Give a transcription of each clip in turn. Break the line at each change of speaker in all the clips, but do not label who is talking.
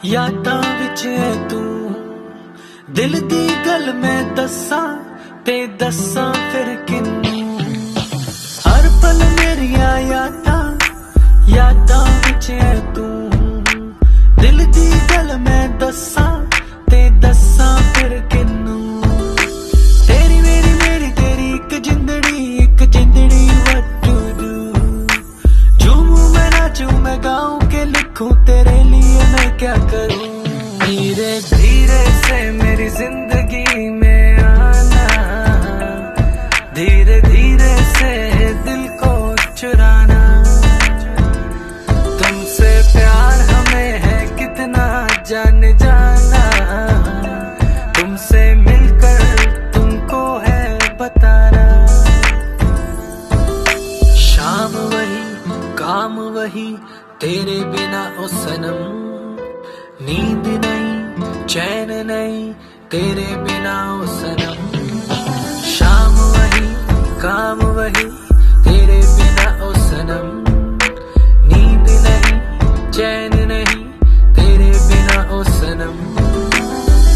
यादां विच है तू दिल दी गल मैं दस्सां ते दस्सां फिर किन्नू हर पल मेरिया यादां विच है तू दिल दी गल मैं दस्सां ते दस्सां फिर किन्नू तेरी मेरी तेरी एक जिंदड़ी what to do झूमूं मैं नाचूं मैं गाऊं के लिखूं तेरे लिए मैं क्या करूं धीरे धीरे से मेरी जिंदगी में आना धीरे धीरे से दिल को चुराना तुमसे प्यार हमें है कितना जान जाना तुमसे मिलकर तुमको है बताना शाम वही काम वही तेरे बिना ओ सनम नींद नहीं चैन नहीं तेरे बिना ओ सनम शाम वही काम वही तेरे बिना ओ सनम नींद नहीं चैन नहीं तेरे बिना ओ सनम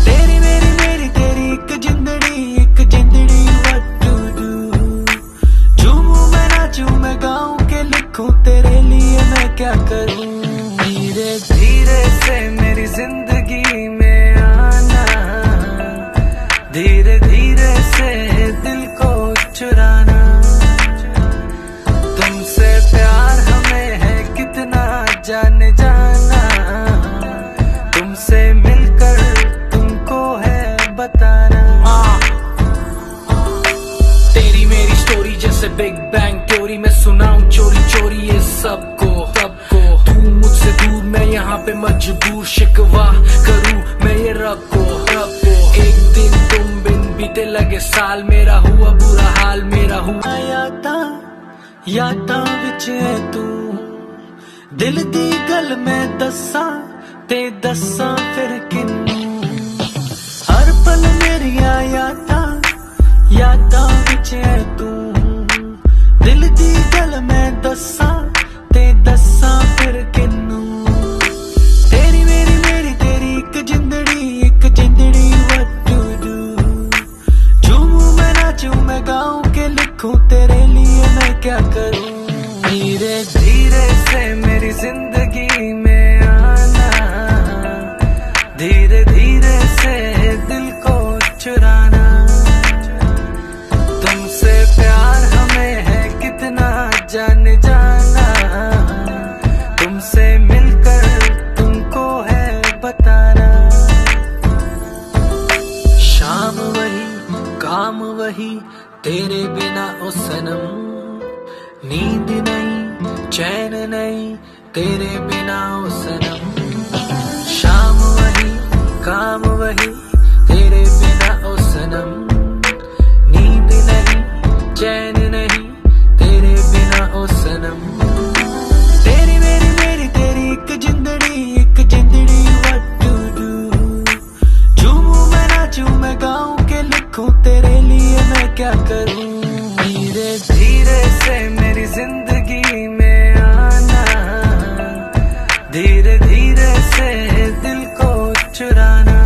तेरी मेरी तेरी एक जिंदड़ी what to do झूमूं मैं नाचूं मैं गाऊं के लिखूं तेरे लिए मैं क्या करूं धीरे धीरे से मेरी जिंदगी में आना धीरे धीरे से दिल को चुराना तुमसे प्यार हमें है कितना जान जाना तुमसे मिलकर तुमको है बताना तेरी मेरी स्टोरी जैसे बिग बैंग थ्योरी मैं सुनाऊं चोरी चोरी ये सबको तू मुझसे दूर मैं यहाँ पे मजबूर शिकवा करूं मैं ये रखो एक दिन तुम बिन बीते लगे साल मेरा हुआ बुरा हाल मेरा हुआ यादां विच है तू दिल दी गल मैं दस्सां ते दस्सां फिर किन्नू हर पल मेरिया यादां विच है तू दिल दी गल मैं दस्सां ते दस्सां फिर किन्नू तेरी मेरी तेरी एक जिंदड़ी what to do झूमूं मैं नाचूं मैं गाऊं के लिखूं तेरे लिए मैं क्या करूं धीरे धीरे से मेरी जिंदगी में आना धीरे धीरे से दिल को चुराना तुमसे प्यार हमें है कितना जान जाना तुमसे मिलकर तुमको है बताना शाम वही काम वही तेरे बिना ओ सनम नींद नहीं चैन नहीं तेरे बिना ओ सनम शाम वही काम वही तेरे बिना ओ सनम नींद नहीं चैन नहीं तेरे बिना ओ सनम तेरी मेरी तेरी एक जिंदड़ी what to do झूमूं मैं नाचूं मैं गाऊं के लिखूं तेरे लिए मैं क्या करूं धीरे धीरे से मेरी जिंदगी में आना धीरे धीरे से दिल को चुराना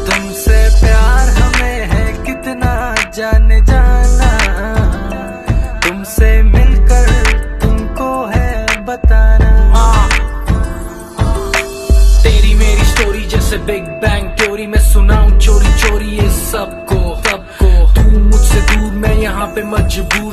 तुमसे प्यार हमें है कितना जान जाना तुमसे मिलकर तुमको है बताना तेरी मेरी स्टोरी जैसे बिग बैंग थ्योरी मैं सुनाऊं चोरी चोरी ये सबको तू मुझसे दूर मैं यहाँ पे मजबूर